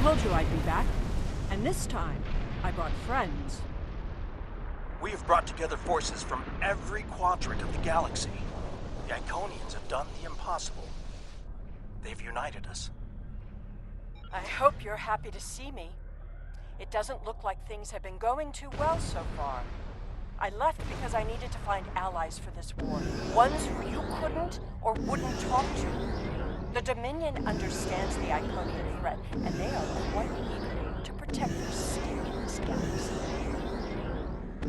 told you I'd be back. And this time, I brought friends. We have brought together forces from every quadrant of the galaxy. The Iconians have done the impossible. They've united us. I hope you're happy to see me. It doesn't look like things have been going too well so far. I left because I needed to find allies for this war. Ones who you couldn't or wouldn't talk to. The Dominion understands the Iconian threat, and they are quite eager to protect their stake in this galaxy.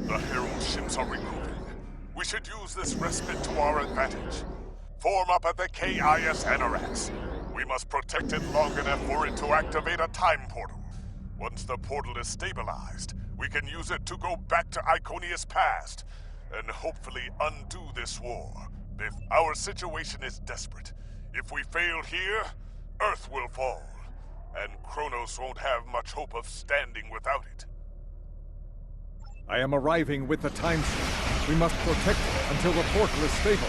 The Herald ships are recruiting. We should use this respite to our advantage. Form up at the KIS Anarax. We must protect it long enough for it to activate a time portal. Once the portal is stabilized, we can use it to go back to Iconia's past, and hopefully undo this war. Our situation is desperate. If we fail here, Earth will fall, and Kronos won't have much hope of standing without it. I am arriving with the time ship. We must protect it until the portal is stable.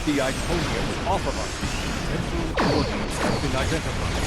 The Iconians off of us. Central coordinates have been identified.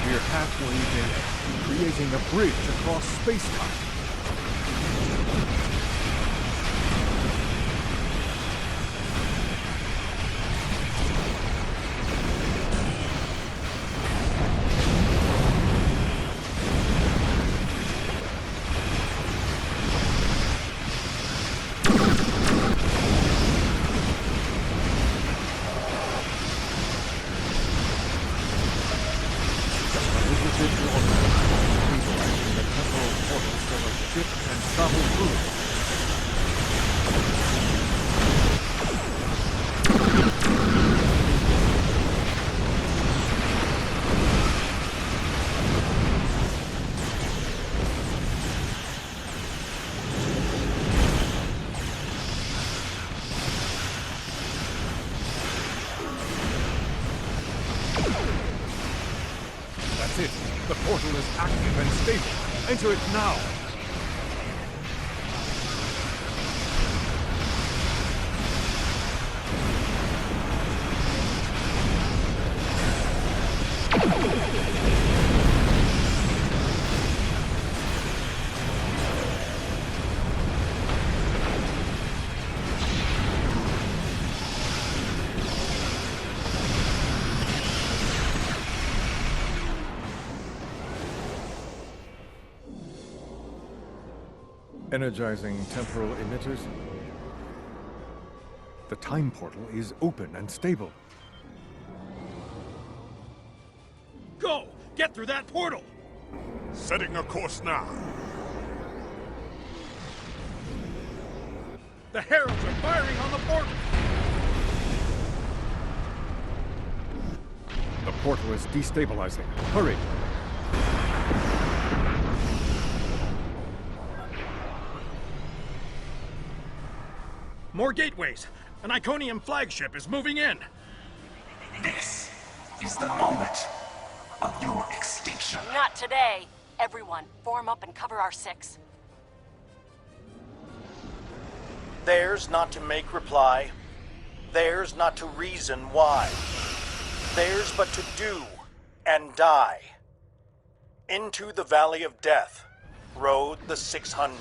We're halfway there, creating a bridge across space-time. That's it. The portal is active and stable. Enter it now. Energizing temporal emitters. The time portal is open and stable. Go! Get through that portal! Setting a course now. The Heralds are firing on the portal! The portal is destabilizing. Hurry! More gateways! An Iconian flagship is moving in! This is the moment of your extinction. Not today. Everyone, form up and cover our six. Theirs not to make reply. Theirs not to reason why. Theirs but to do and die. Into the Valley of Death rode the 600.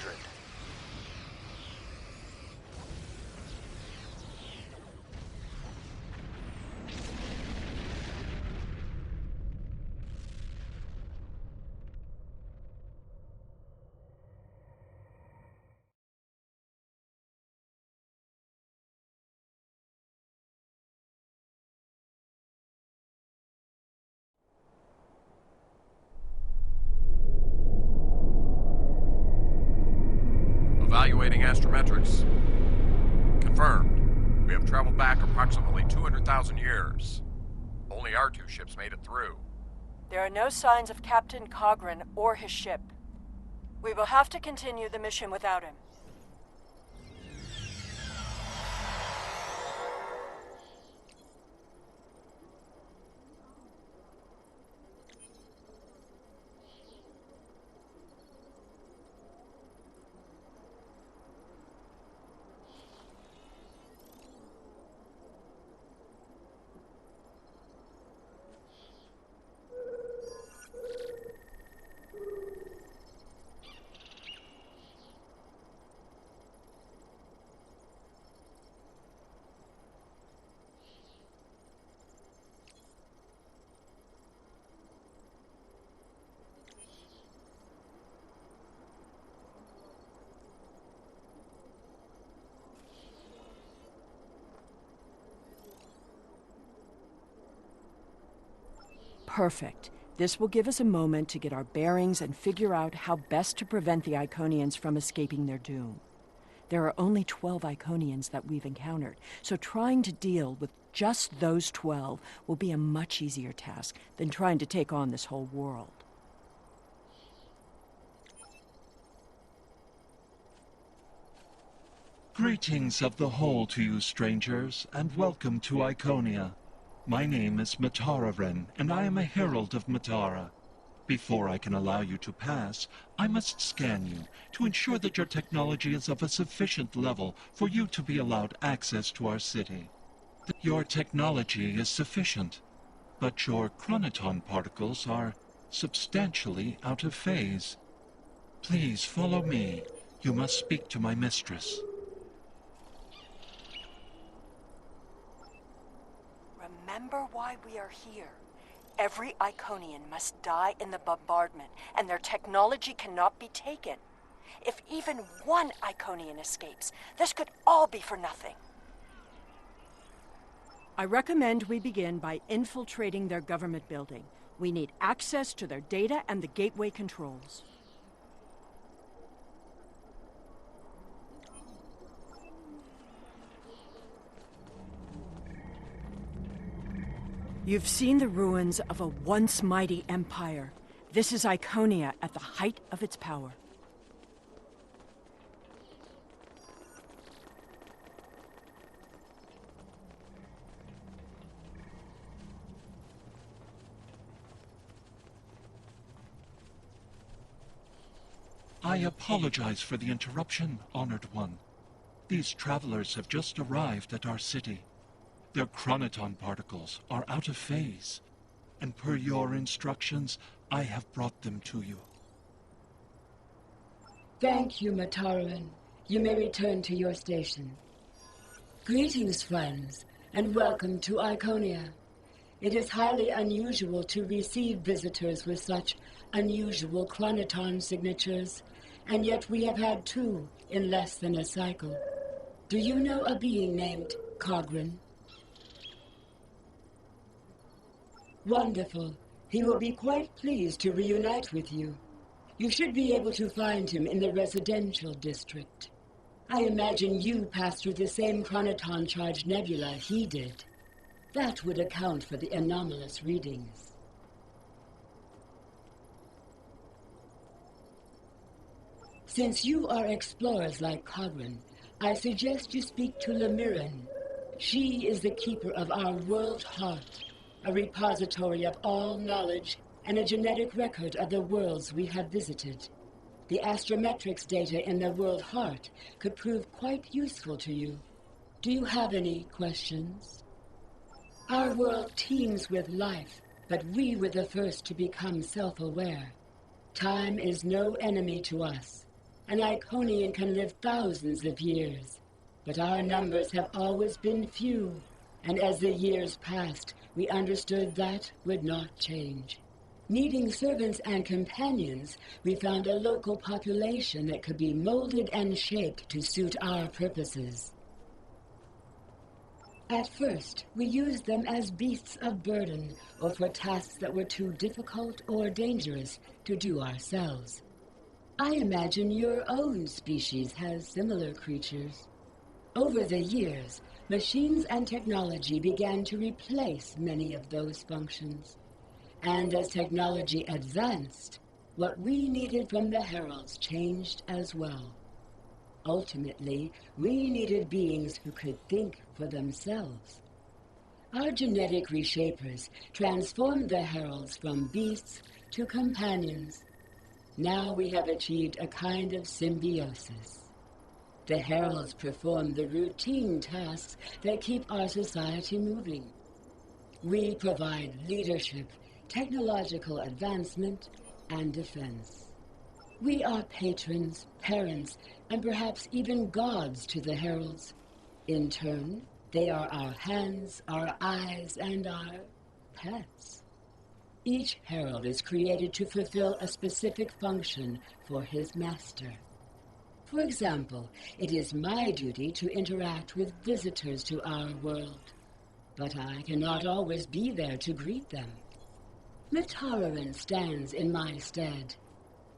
Evaluating astrometrics. Confirmed. We have traveled back approximately 200,000 years. Only our two ships made it through. There are no signs of Captain Cogran or his ship. We will have to continue the mission without him. Perfect. This will give us a moment to get our bearings and figure out how best to prevent the Iconians from escaping their doom. There are only 12 Iconians that we've encountered, so trying to deal with just those 12 will be a much easier task than trying to take on this whole world. Greetings of the whole to you, strangers, and welcome to Iconia. My name is Matararen, and I am a herald of Matara. Before I can allow you to pass, I must scan you to ensure that your technology is of a sufficient level for you to be allowed access to our city. Your technology is sufficient, but your chronoton particles are substantially out of phase. Please follow me. You must speak to my mistress. Remember why we are here. Every Iconian must die in the bombardment, and their technology cannot be taken. If even one Iconian escapes, this could all be for nothing. I recommend we begin by infiltrating their government building. We need access to their data and the gateway controls. You've seen the ruins of a once mighty empire. This is Iconia at the height of its power. I apologize for the interruption, Honored One. These travelers have just arrived at our city. Their chronoton particles are out of phase, and per your instructions, I have brought them to you. Thank you, Mataran. You may return to your station. Greetings, friends, and welcome to Iconia. It is highly unusual to receive visitors with such unusual chronoton signatures, and yet we have had 2 in less than a cycle. Do you know a being named Cogran? Wonderful. He will be quite pleased to reunite with you. You should be able to find him in the residential district. I imagine you passed through the same chronoton-charged nebula he did. That would account for the anomalous readings. Since you are explorers like Cogran, I suggest you speak to Lemiran. She is the keeper of our world heart, a repository of all knowledge and a genetic record of the worlds we have visited. The astrometrics data in the world heart could prove quite useful to you. Do you have any questions? Our world teems with life, but we were the first to become self-aware. Time is no enemy to us. An Iconian can live thousands of years, but our numbers have always been few, and as the years passed, we understood that would not change. Needing servants and companions, we found a local population that could be molded and shaped to suit our purposes. At first, we used them as beasts of burden, or for tasks that were too difficult or dangerous to do ourselves. I imagine your own species has similar creatures. Over the years, machines and technology began to replace many of those functions. And as technology advanced, what we needed from the Heralds changed as well. Ultimately, we needed beings who could think for themselves. Our genetic reshapers transformed the Heralds from beasts to companions. Now we have achieved a kind of symbiosis. The Heralds perform the routine tasks that keep our society moving. We provide leadership, technological advancement, and defense. We are patrons, parents, and perhaps even gods to the Heralds. In turn, they are our hands, our eyes, and our pets. Each Herald is created to fulfill a specific function for his master. For example, it is my duty to interact with visitors to our world, but I cannot always be there to greet them. Mitararan stands in my stead,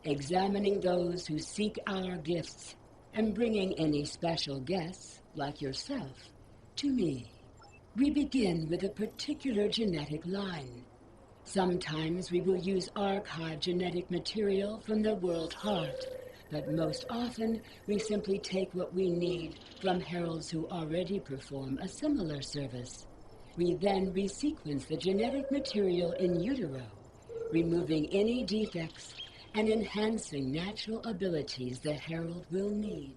examining those who seek our gifts and bringing any special guests, like yourself, to me. We begin with a particular genetic line. Sometimes we will use archived genetic material from the World Heart, but most often we simply take what we need from heralds who already perform a similar service. We then resequence the genetic material in utero, removing any defects and enhancing natural abilities the herald will need.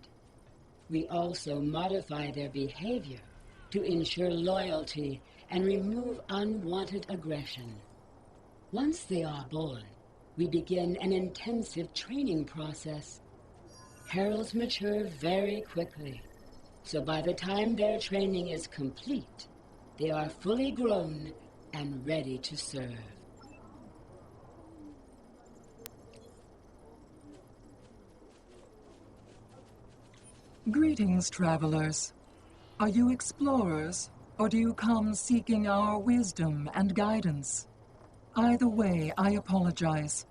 We also modify their behavior to ensure loyalty and remove unwanted aggression. Once they are born, we begin an intensive training process. Heralds mature very quickly, so by the time their training is complete, they are fully grown and ready to serve. Greetings, travelers. Are you explorers, or do you come seeking our wisdom and guidance? Either way, I apologize.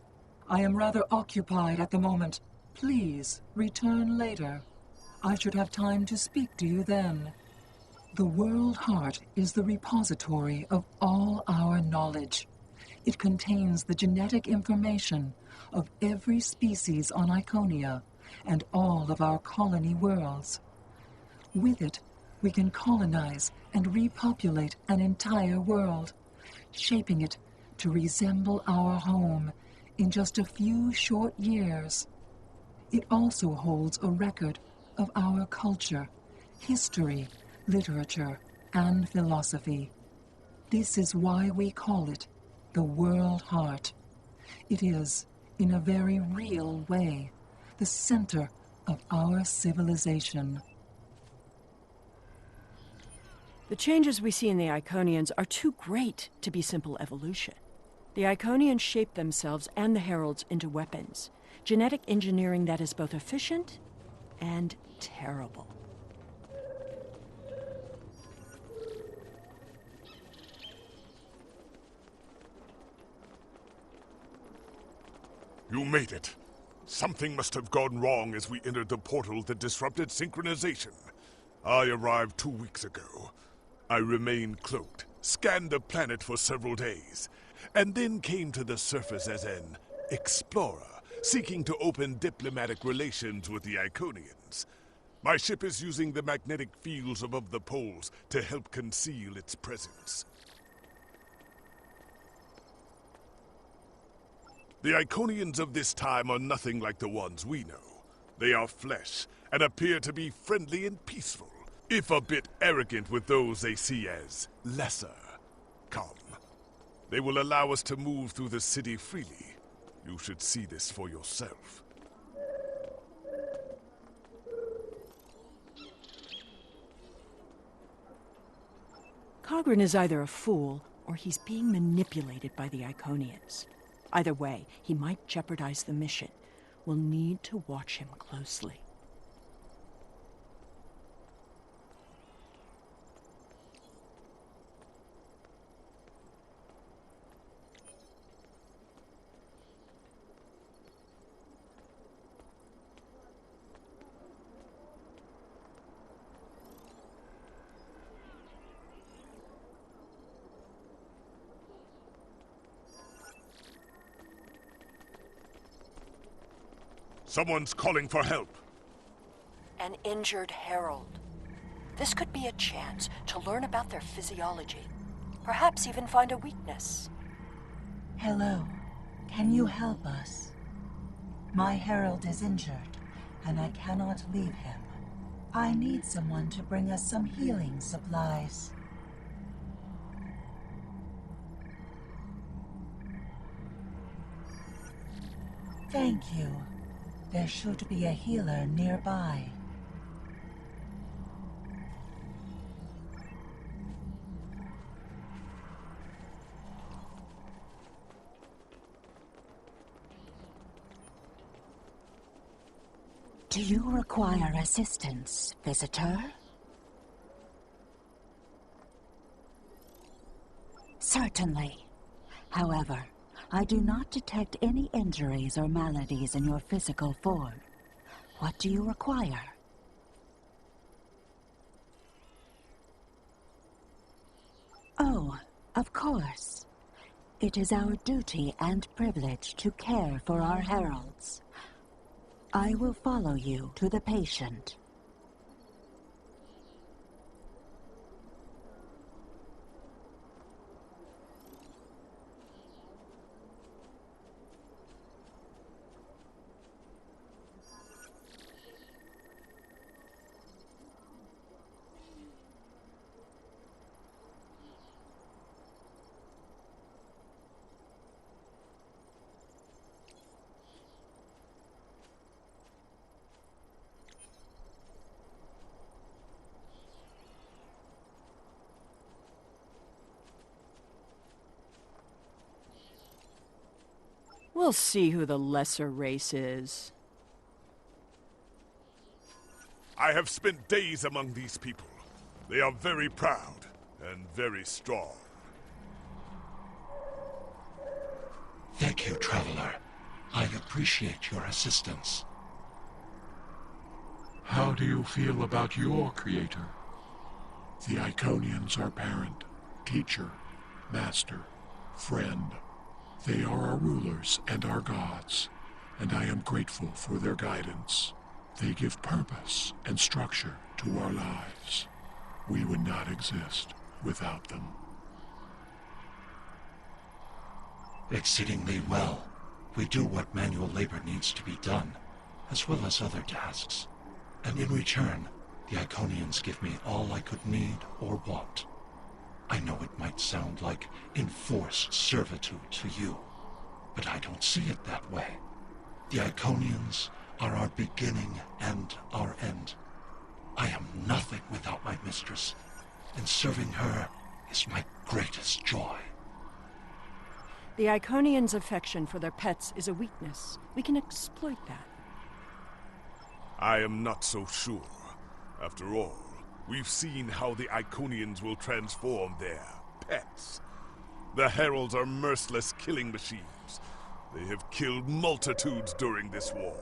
I am rather occupied at the moment. Please return later. I should have time to speak to you then. The World Heart is the repository of all our knowledge. It contains the genetic information of every species on Iconia and all of our colony worlds. With it, we can colonize and repopulate an entire world, shaping it to resemble our home in just a few short years. It also holds a record of our culture, history, literature, and philosophy. This is why we call it the World Heart. It is, in a very real way, the center of our civilization. The changes we see in the Iconians are too great to be simple evolution. The Iconians shape themselves and the Heralds into weapons. Genetic engineering that is both efficient and terrible. You made it. Something must have gone wrong as we entered the portal that disrupted synchronization. I arrived 2 weeks ago. I remained cloaked, scanned the planet for several days, and then came to the surface as an explorer, seeking to open diplomatic relations with the Iconians. My ship is using the magnetic fields above the poles to help conceal its presence. The Iconians of this time are nothing like the ones we know. They are flesh, and appear to be friendly and peaceful, if a bit arrogant with those they see as lesser. Come. They will allow us to move through the city freely. You should see this for yourself. Cogran is either a fool, or he's being manipulated by the Iconians. Either way, he might jeopardize the mission. We'll need to watch him closely. Someone's calling for help. An injured herald. This could be a chance to learn about their physiology. Perhaps even find a weakness. Hello. Can you help us? My herald is injured, and I cannot leave him. I need someone to bring us some healing supplies. Thank you. There should be a healer nearby. Do you require assistance, visitor? Certainly. However, I do not detect any injuries or maladies in your physical form. What do you require? Oh, of course. It is our duty and privilege to care for our heralds. I will follow you to the patient. We'll see who the lesser race is. I have spent days among these people. They are very proud and very strong. Thank you, Traveler. I appreciate your assistance. How do you feel about your creator? The Iconians are parent, teacher, master, friend. They are our rulers and our gods, and I am grateful for their guidance. They give purpose and structure to our lives. We would not exist without them. Exceedingly well. We do what manual labor needs to be done, as well as other tasks. And in return, the Iconians give me all I could need or want. I know it might sound like enforced servitude to you, but I don't see it that way. The Iconians are our beginning and our end. I am nothing without my mistress, and serving her is my greatest joy. The Iconians' affection for their pets is a weakness. We can exploit that. I am not so sure. After all, we've seen how the Iconians will transform their pets. The Heralds are merciless killing machines. They have killed multitudes during this war.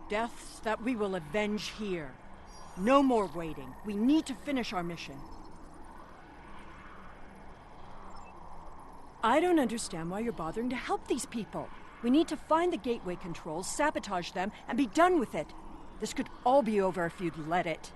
Deaths that we will avenge here. No more waiting. We need to finish our mission. I don't understand why you're bothering to help these people. We need to find the gateway controls, sabotage them, and be done with it. This could all be over if you'd let it.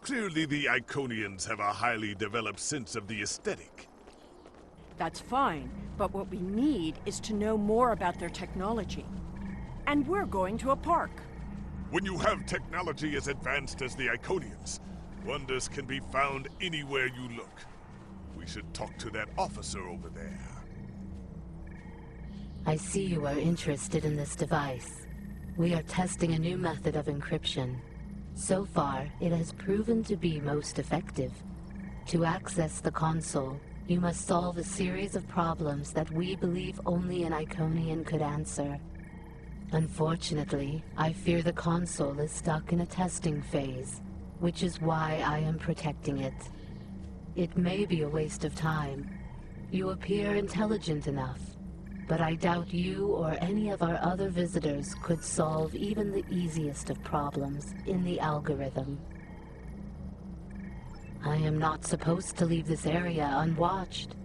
Clearly the Iconians have a highly developed sense of the aesthetic. That's fine, but what we need is to know more about their technology. And we're going to a park. When you have technology as advanced as the Iconians, wonders can be found anywhere you look. We should talk to that officer over there. I see you are interested in this device. We are testing a new method of encryption. So far, it has proven to be most effective. To access the console, you must solve a series of problems that we believe only an Iconian could answer. Unfortunately, I fear the console is stuck in a testing phase, which is why I am protecting it. It may be a waste of time. You appear intelligent enough, but I doubt you or any of our other visitors could solve even the easiest of problems in the algorithm. I am not supposed to leave this area unwatched,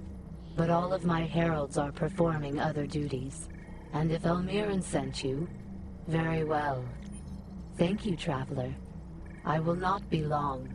but all of my heralds are performing other duties. And if Elmiran sent you, very well. Thank you, Traveler. I will not be long.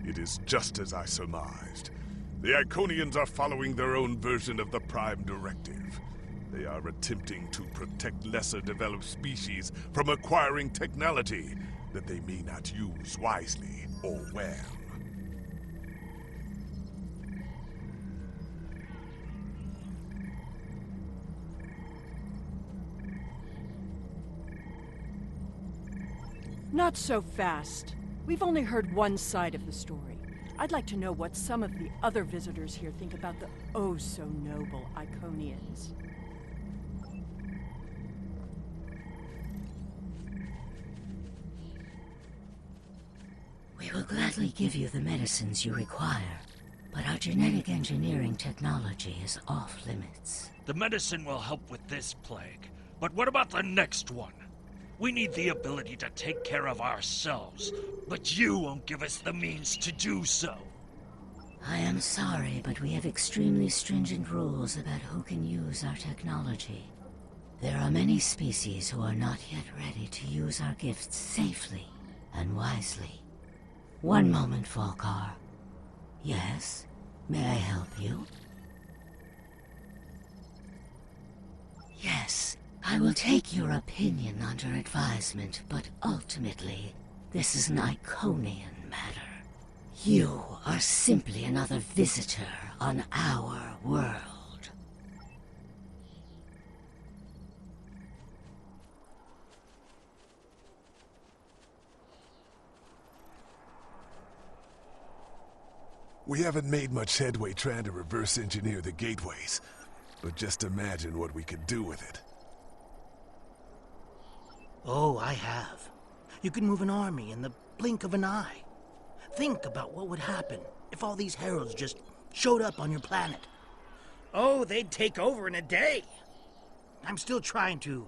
It is just as I surmised. The Iconians are following their own version of the Prime Directive. They are attempting to protect lesser developed species from acquiring technology that they may not use wisely or well. Not so fast. We've only heard one side of the story. I'd like to know what some of the other visitors here think about the oh-so-noble Iconians. We will gladly give you the medicines you require, but our genetic engineering technology is off limits. The medicine will help with this plague, but what about the next one? We need the ability to take care of ourselves, but you won't give us the means to do so. I am sorry, but we have extremely stringent rules about who can use our technology. There are many species who are not yet ready to use our gifts safely and wisely. One moment, Falkar. Yes? May I help you? Yes. I will take your opinion under advisement, but ultimately, this is an Iconian matter. You are simply another visitor on our world. We haven't made much headway trying to reverse engineer the gateways, but just imagine what we could do with it. Oh, I have. You can move an army in the blink of an eye. Think about what would happen if all these heralds just showed up on your planet. Oh, they'd take over in a day. I'm still trying to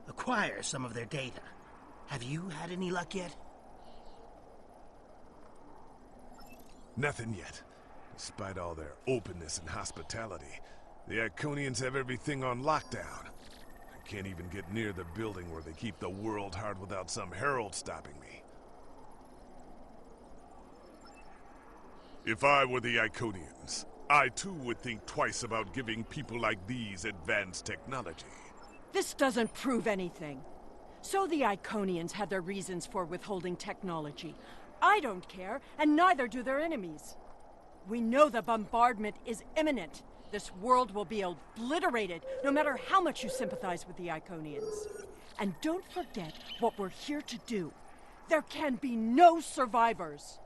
acquire some of their data. Have you had any luck yet? Nothing yet. Despite all their openness and hospitality, the Iconians have everything on lockdown. I can't even get near the building where they keep the World Heart without some herald stopping me. If I were the Iconians, I too would think twice about giving people like these advanced technology. This doesn't prove anything. So the Iconians had their reasons for withholding technology. I don't care, and neither do their enemies. We know the bombardment is imminent. This world will be obliterated, no matter how much you sympathize with the Iconians. And don't forget what we're here to do. There can be no survivors.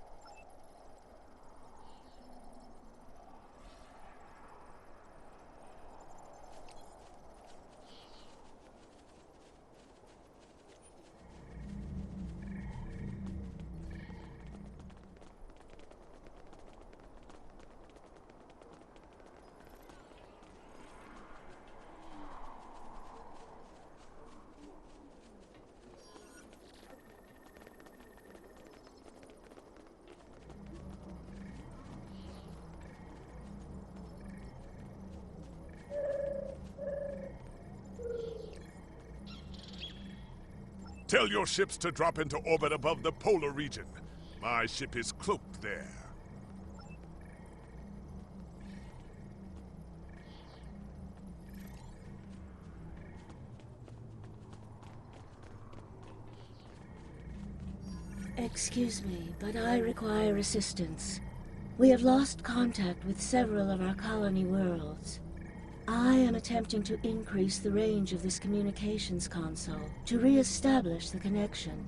Tell your ships to drop into orbit above the polar region. My ship is cloaked there. Excuse me, but I require assistance. We have lost contact with several of our colony worlds. I am attempting to increase the range of this communications console to re-establish the connection.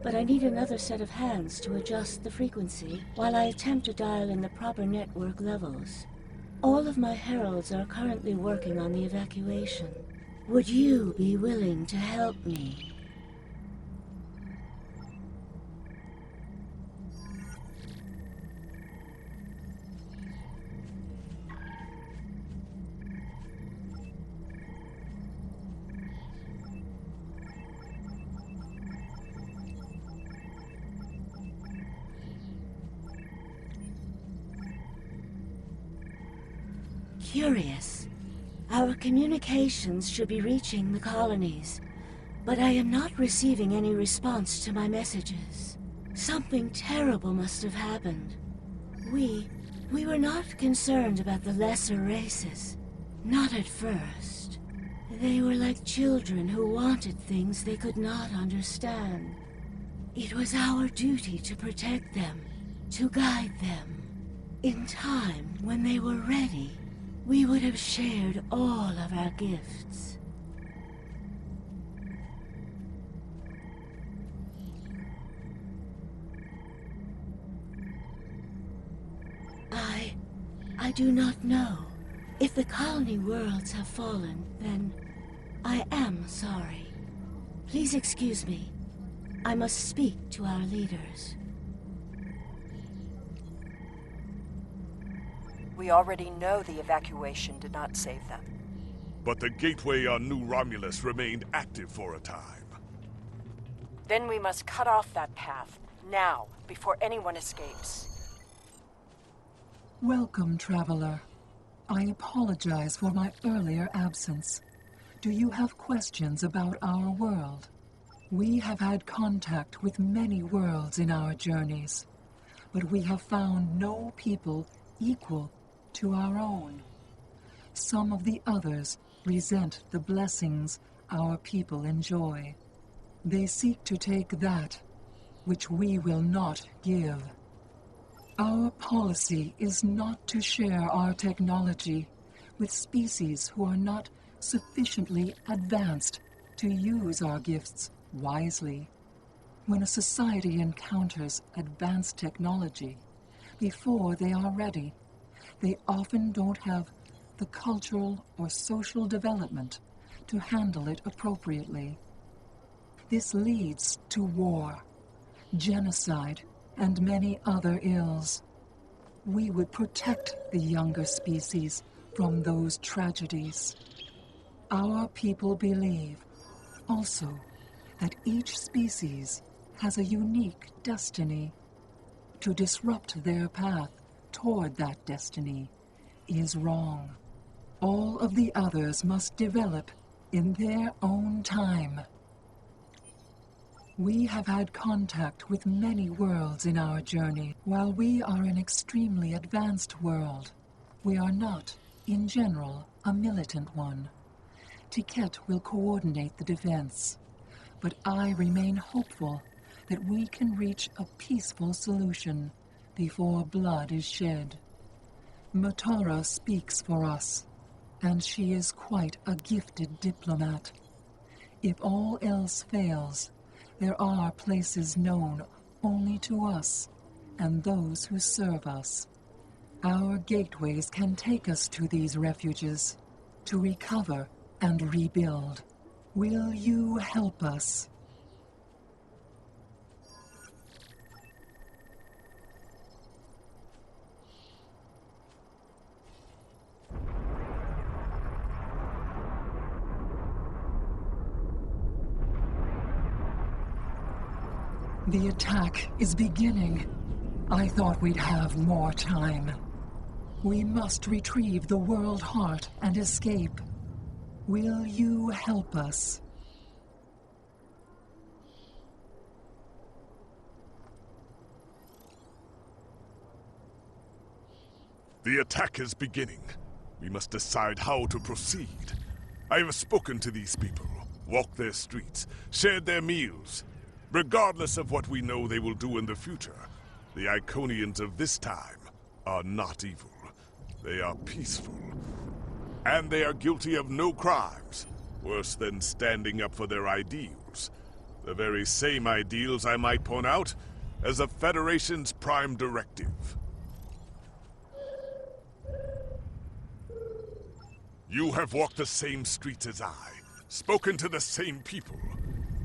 But I need another set of hands to adjust the frequency while I attempt to dial in the proper network levels. All of my heralds are currently working on the evacuation. Would you be willing to help me? Curious. Our communications should be reaching the colonies, but I am not receiving any response to my messages. Something terrible must have happened. We were not concerned about the lesser races. Not at first. They were like children who wanted things they could not understand. It was our duty to protect them, to guide them. In time, when they were ready, we would have shared all of our gifts. I do not know. If the colony worlds have fallen, then I am sorry. Please excuse me. I must speak to our leaders. We already know the evacuation did not save them. But the gateway on New Romulus remained active for a time. Then we must cut off that path, now, before anyone escapes. Welcome, traveler. I apologize for my earlier absence. Do you have questions about our world? We have had contact with many worlds in our journeys, but we have found no people equal to our own. Some of the others resent the blessings our people enjoy. They seek to take that which we will not give. Our policy is not to share our technology with species who are not sufficiently advanced to use our gifts wisely. When a society encounters advanced technology, before they are ready, they often don't have the cultural or social development to handle it appropriately. This leads to war, genocide, and many other ills. We would protect the younger species from those tragedies. Our people believe, also, that each species has a unique destiny. To disrupt their path toward that destiny is wrong. All of the others must develop in their own time. We have had contact with many worlds in our journey. While we are an extremely advanced world, we are not, in general, a militant one. Tiket will coordinate the defense, but I remain hopeful that we can reach a peaceful solution before blood is shed. Matara speaks for us, and she is quite a gifted diplomat. If all else fails, there are places known only to us and those who serve us. Our gateways can take us to these refuges, to recover and rebuild. Will you help us? The attack is beginning. I thought we'd have more time. We must retrieve the World Heart and escape. Will you help us? The attack is beginning. We must decide how to proceed. I have spoken to these people, walked their streets, shared their meals. Regardless of what we know they will do in the future, the Iconians of this time are not evil. They are peaceful. And they are guilty of no crimes, worse than standing up for their ideals. The very same ideals, I might point out, as the Federation's prime directive. You have walked the same streets as I, spoken to the same people.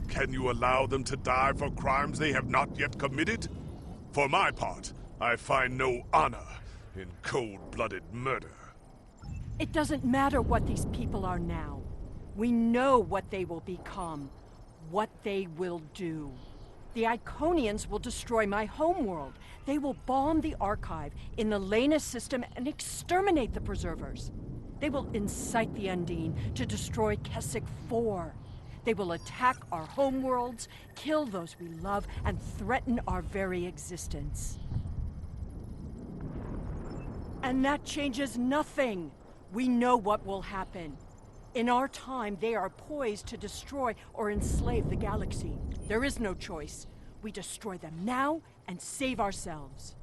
Can you allow them to die for crimes they have not yet committed? For my part, I find no honor in cold-blooded murder. It doesn't matter what these people are now. We know what they will become, what they will do. The Iconians will destroy my homeworld. They will bomb the archive in the Lena system and exterminate the Preservers. They will incite the Undine to destroy Keswick 4. They will attack our homeworlds, kill those we love, and threaten our very existence. And that changes nothing. We know what will happen. In our time, they are poised to destroy or enslave the galaxy. There is no choice. We destroy them now and save ourselves.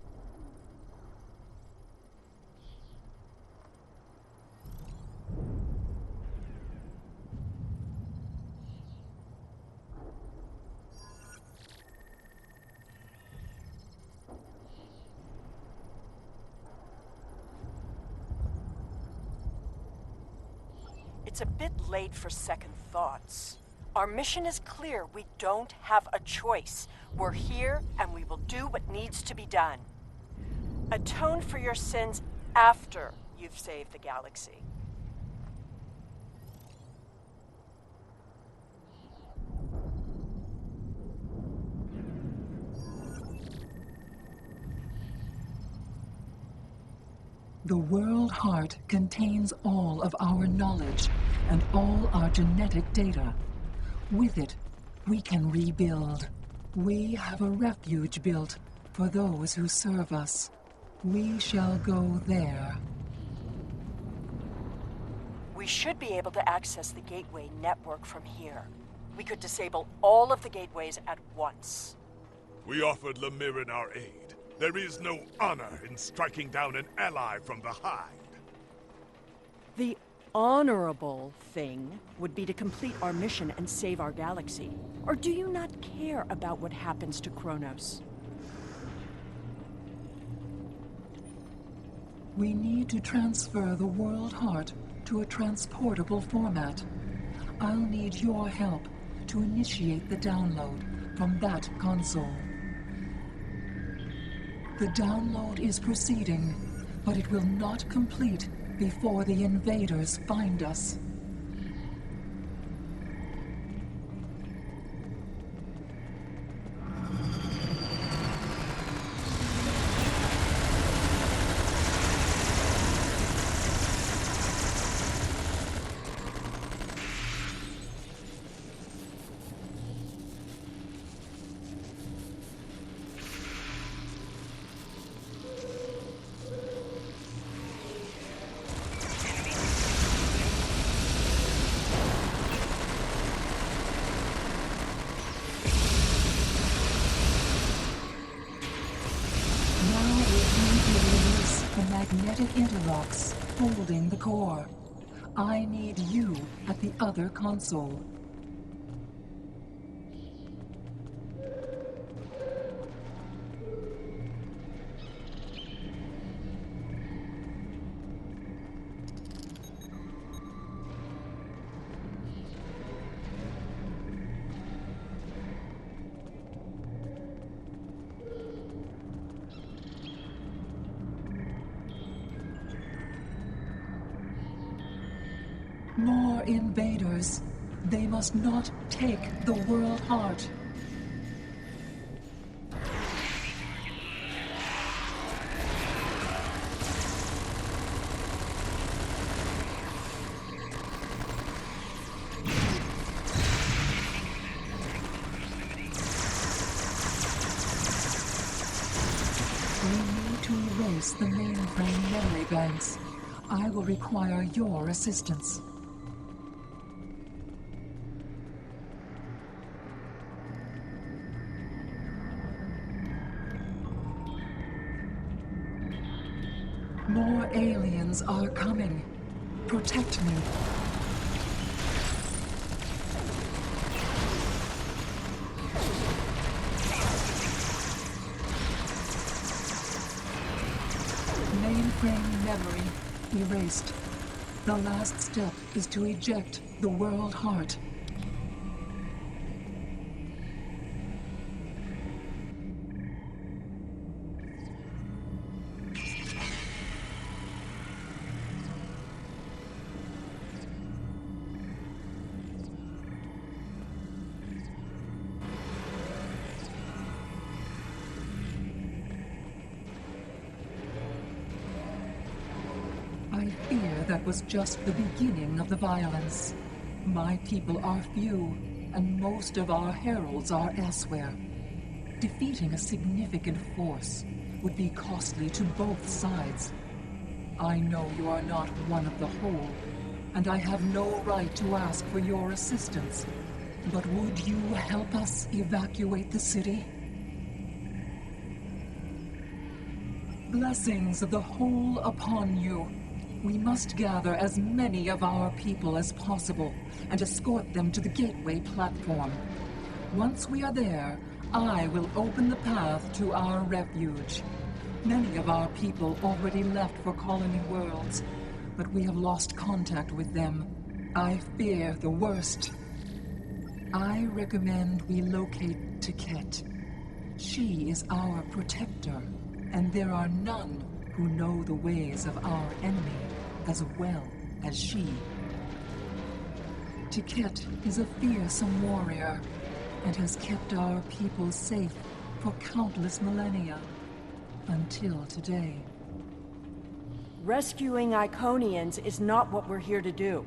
It's a bit late for second thoughts. Our mission is clear. We don't have a choice. We're here, and we will do what needs to be done. Atone for your sins after you've saved the galaxy. The World Heart contains all of our knowledge and all our genetic data. With it, we can rebuild. We have a refuge built for those who serve us. We shall go there. We should be able to access the gateway network from here. We could disable all of the gateways at once. We offered Lemirin our aid. There is no honor in striking down an ally from behind. The honorable thing would be to complete our mission and save our galaxy. Or do you not care about what happens to Kronos? We need to transfer the World Heart to a transportable format. I'll need your help to initiate the download from that console. The download is proceeding, but it will not complete before the invaders find us. Magnetic interlocks holding the core. I need you at the other console. More invaders. They must not take the World Heart. We need to erase the mainframe memory banks. I will require your assistance. More aliens are coming. Protect me. Mainframe memory erased. The last step is to eject the World Heart. I fear that was just the beginning of the violence. My people are few, and most of our heralds are elsewhere. Defeating a significant force would be costly to both sides. I know you are not one of the whole, and I have no right to ask for your assistance. But would you help us evacuate the city? Blessings of the whole upon you. We must gather as many of our people as possible and escort them to the gateway platform. Once we are there, I will open the path to our refuge. Many of our people already left for Colony Worlds, but we have lost contact with them. I fear the worst. I recommend we locate Tiket. She is our protector, and there are none who know the ways of our enemy as well as she. Tiket is a fearsome warrior and has kept our people safe for countless millennia, until today. Rescuing Iconians is not what we're here to do.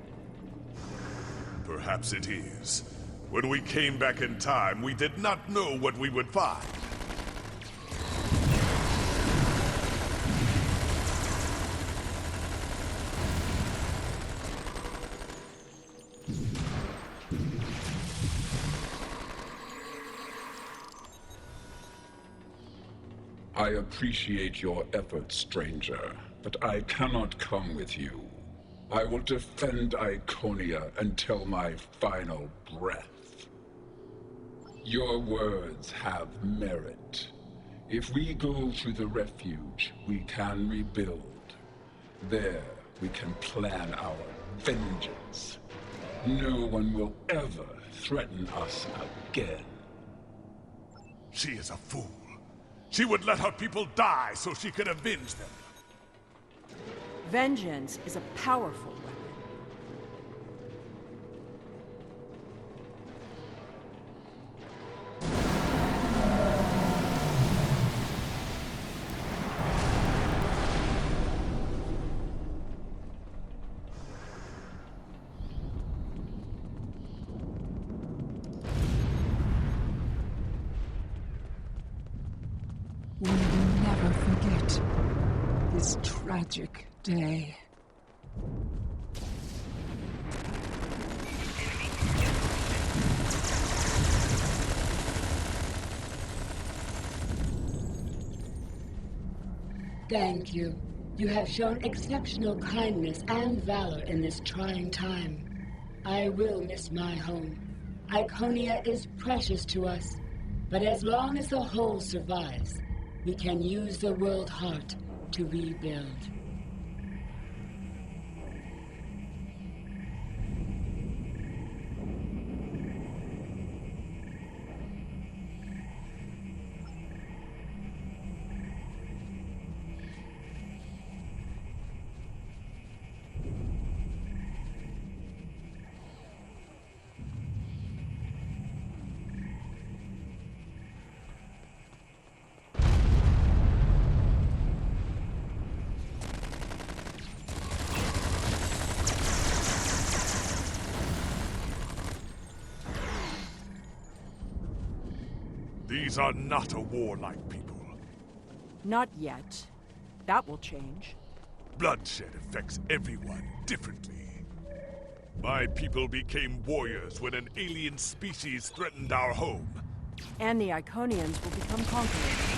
Perhaps it is. When we came back in time, we did not know what we would find. I appreciate your efforts, stranger, but I cannot come with you. I will defend Iconia until my final breath. Your words have merit. If we go to the refuge, we can rebuild. There, we can plan our vengeance. No one will ever threaten us again. She is a fool. She would let her people die so she could avenge them. Vengeance is a powerful weapon. We will never forget this tragic day. Thank you. You have shown exceptional kindness and valor in this trying time. I will miss my home. Iconia is precious to us, but as long as the whole survives, we can use the World Heart to rebuild. These are not a warlike people. Not yet. That will change. Bloodshed affects everyone differently. My people became warriors when an alien species threatened our home. And the Iconians will become conquerors.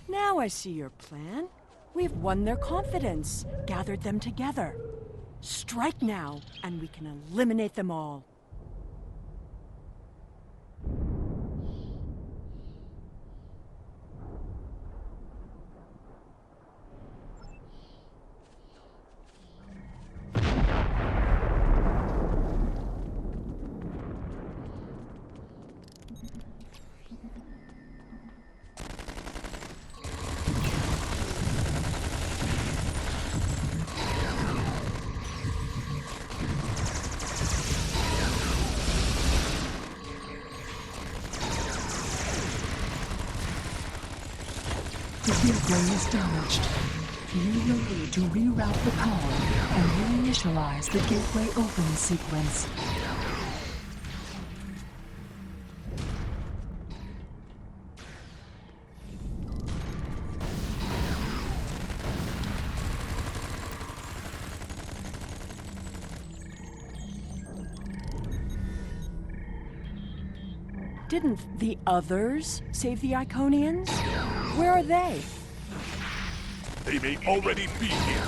Now I see your plan. We've won their confidence, gathered them together. Strike now, and we can eliminate them all. The gateway is damaged. You will need to reroute the power and reinitialize the gateway open sequence. Didn't the others save the Iconians? Where are they? They may already be here.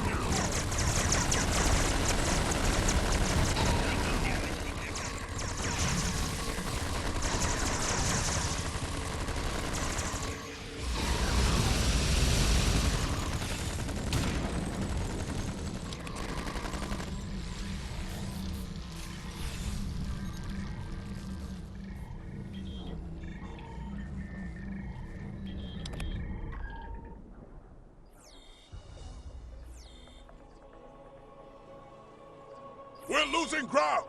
We're losing ground!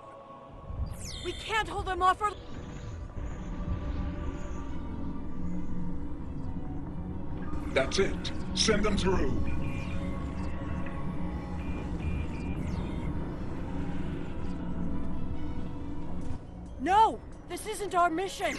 We can't hold them off for... That's it. Send them through. No! This isn't our mission!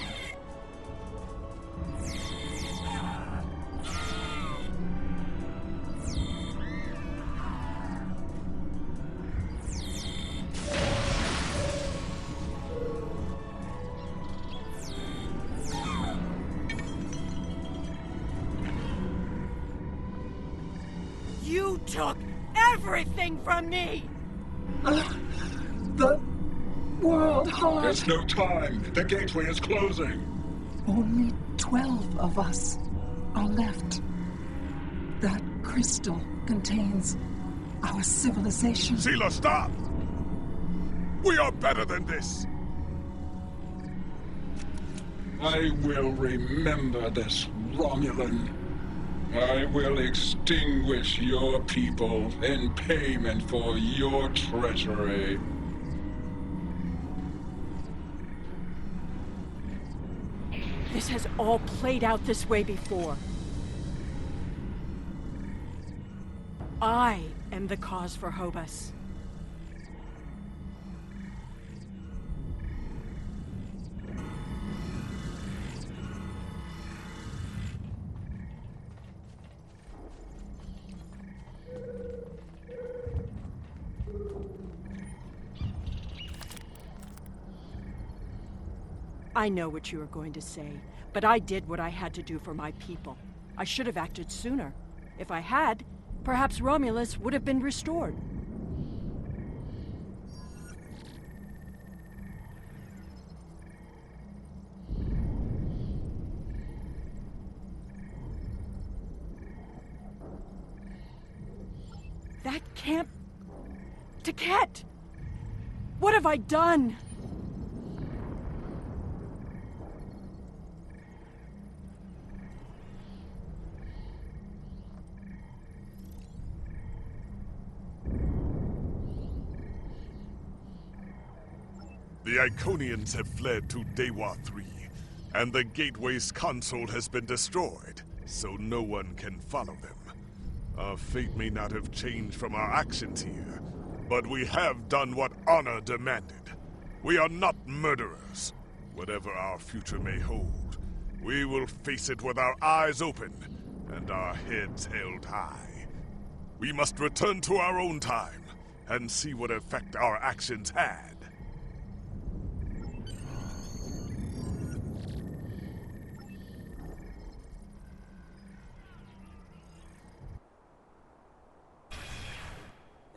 took everything from me! The World Heart. There's no time. The gateway is closing. Only 12 of us are left. That crystal contains our civilization. Sheila, stop! We are better than this! I will remember this, Romulan. I will extinguish your people in payment for your treachery. This has all played out this way before. I am the cause for Hobus. I know what you are going to say, but I did what I had to do for my people. I should have acted sooner. If I had, perhaps Romulus would have been restored. That camp... Taket! What have I done? The Iconians have fled to Dewa 3, and the Gateway's console has been destroyed, so no one can follow them. Our fate may not have changed from our actions here, but we have done what honor demanded. We are not murderers. Whatever our future may hold, we will face it with our eyes open and our heads held high. We must return to our own time and see what effect our actions had.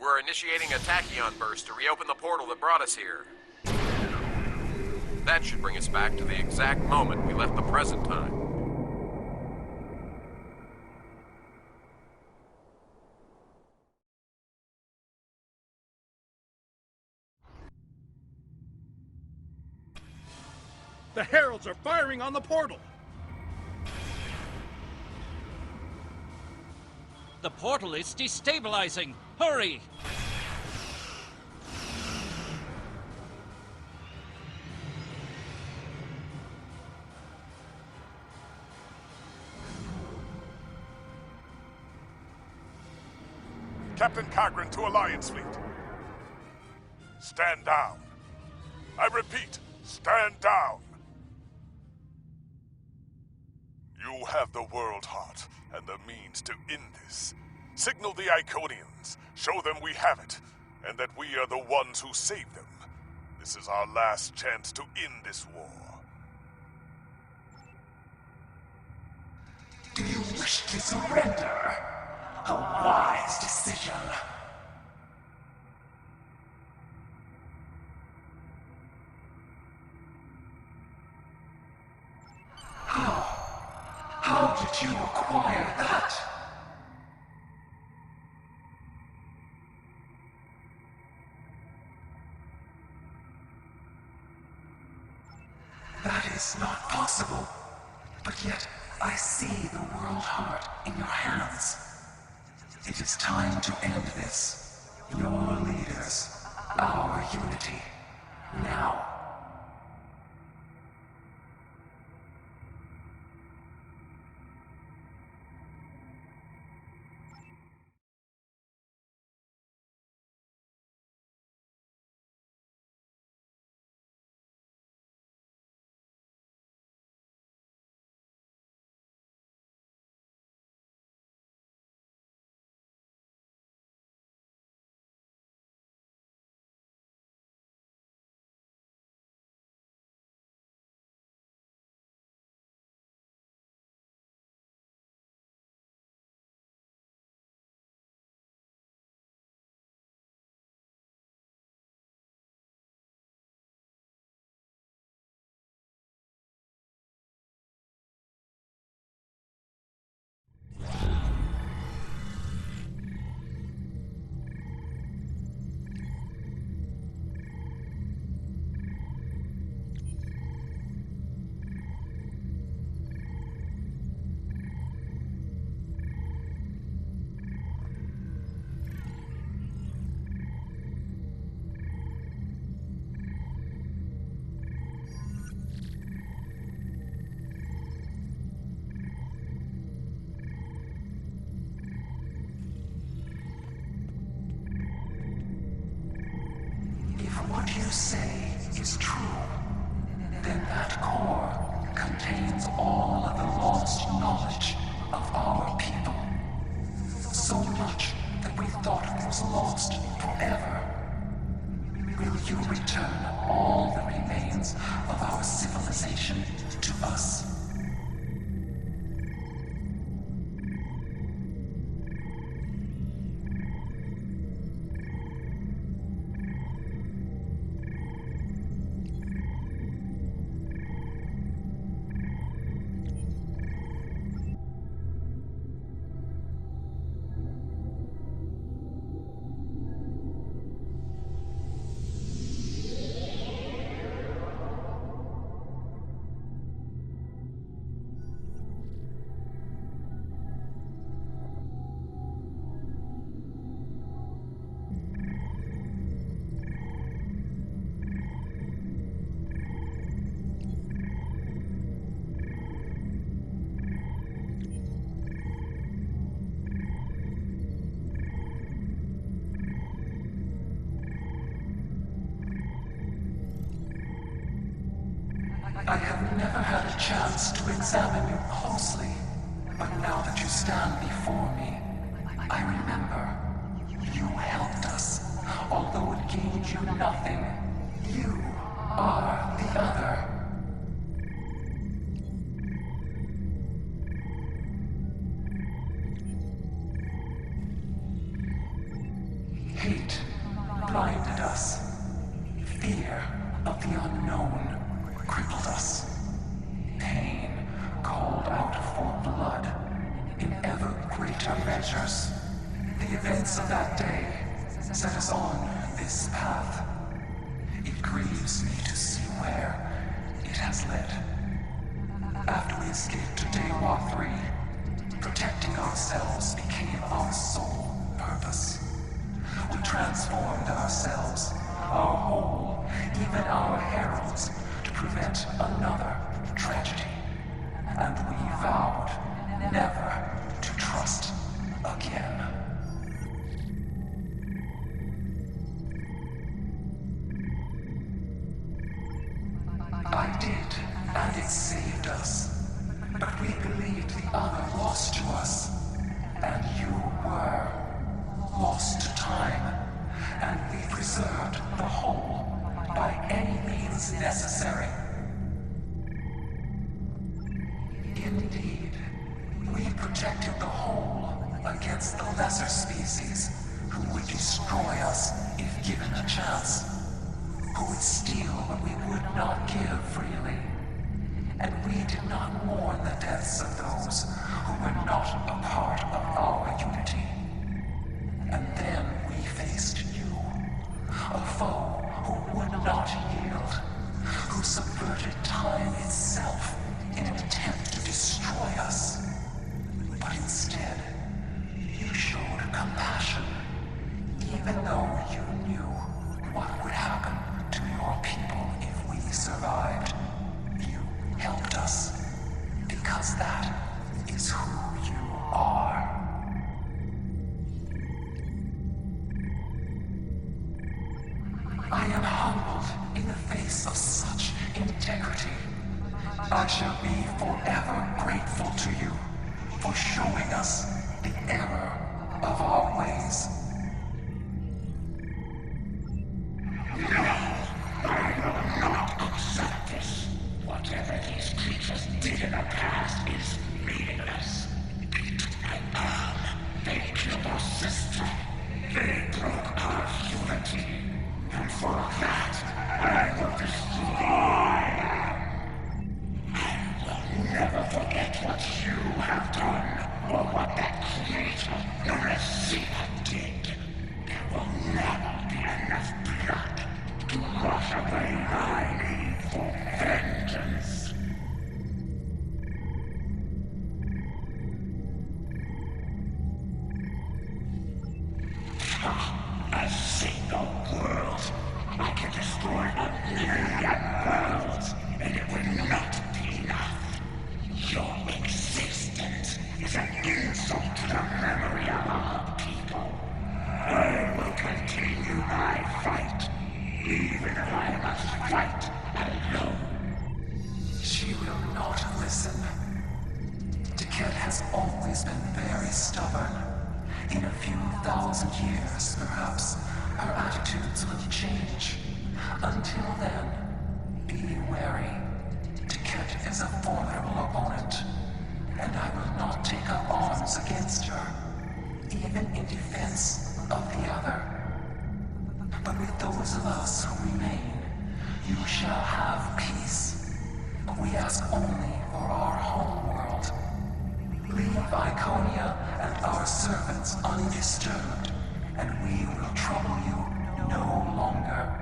We're initiating a tachyon burst to reopen the portal that brought us here. That should bring us back to the exact moment we left the present time. The Heralds are firing on the portal! The portal is destabilizing! Hurry! Captain Cogran to Alliance Fleet. Stand down. I repeat, stand down. You have the World Heart and the means to end this. Signal the Iconians, show them we have it, and that we are the ones who saved them. This is our last chance to end this war. Do you wish to surrender? A wise decision. How did you acquire that? That is not possible. But yet, I see the World Heart in your hands. It is time to end this. Your leaders, our unity. Now. what you say is true, then that core contains all of the lost knowledge of our people. So much that we thought it was lost forever. Will you return all the remains of our civilization to us? I have never had a chance to examine you closely, but now that you stand before me, I remember. You helped us, although it gained you nothing. You are the other. Hate blinded us. Fear of the unknown crippled us. Pain called out for blood in ever greater measures. The events of that day set us on this path. It grieves me to see where it has led. After we escaped to Daewoo 3, protecting ourselves became our sole purpose. We transformed ourselves, our whole, even our heralds, to prevent another tragedy. And we vowed never to trust again. I did, and it saved us. But we believed the other lost to us. And you were lost to time. And we preserved the whole by any means necessary. Indeed, we protected the whole against the lesser species who would destroy us if given a chance, who would steal what we would not give freely. And we did not mourn the deaths of those who were not a part of our unity. And then we faced you, a foe who would not yield, who subverted time itself in an attempt to destroy us. But instead, you showed compassion, even though you knew what would happen to your people if we survived. You helped us, because that is who you are. I am humbled in the face of such integrity. I shall be forever grateful to you for showing us the error of our ways. I will not accept this. Whatever these creatures did in the past is meaningless. They took my mom. They killed our sister. They broke our unity. And for that, I will destroy. I will never forget what you have done, or what that creator, known as Zeta, did. There will never be enough blood to wash away my need for vengeance. A single world. I can destroy 1,000,000 worlds, and it will not be enough. Your existence is an insult to the memory of our people. I will continue my fight, even if I must fight alone. She will not listen. Tiket has always been very stubborn. In a few thousand years, perhaps, her attitudes will change. Until then, be wary. Tiket is a formidable opponent, and I will not take up arms against her, even in defense of the other. But with those of us who remain, you shall have peace. We ask only for our home world. Leave Iconia and our servants undisturbed, and we will trouble you no longer.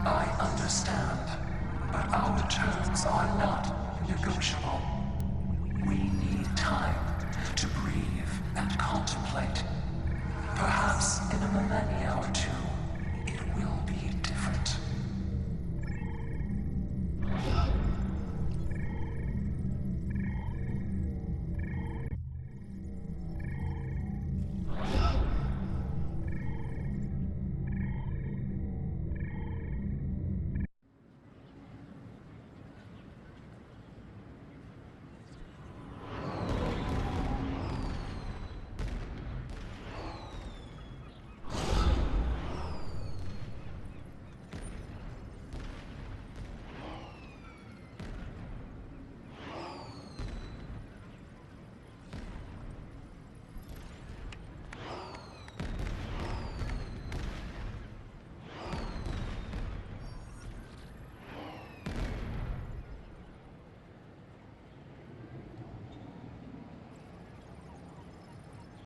I understand, but our terms are not negotiable. We need time to breathe and contemplate. Perhaps in a millennia or two,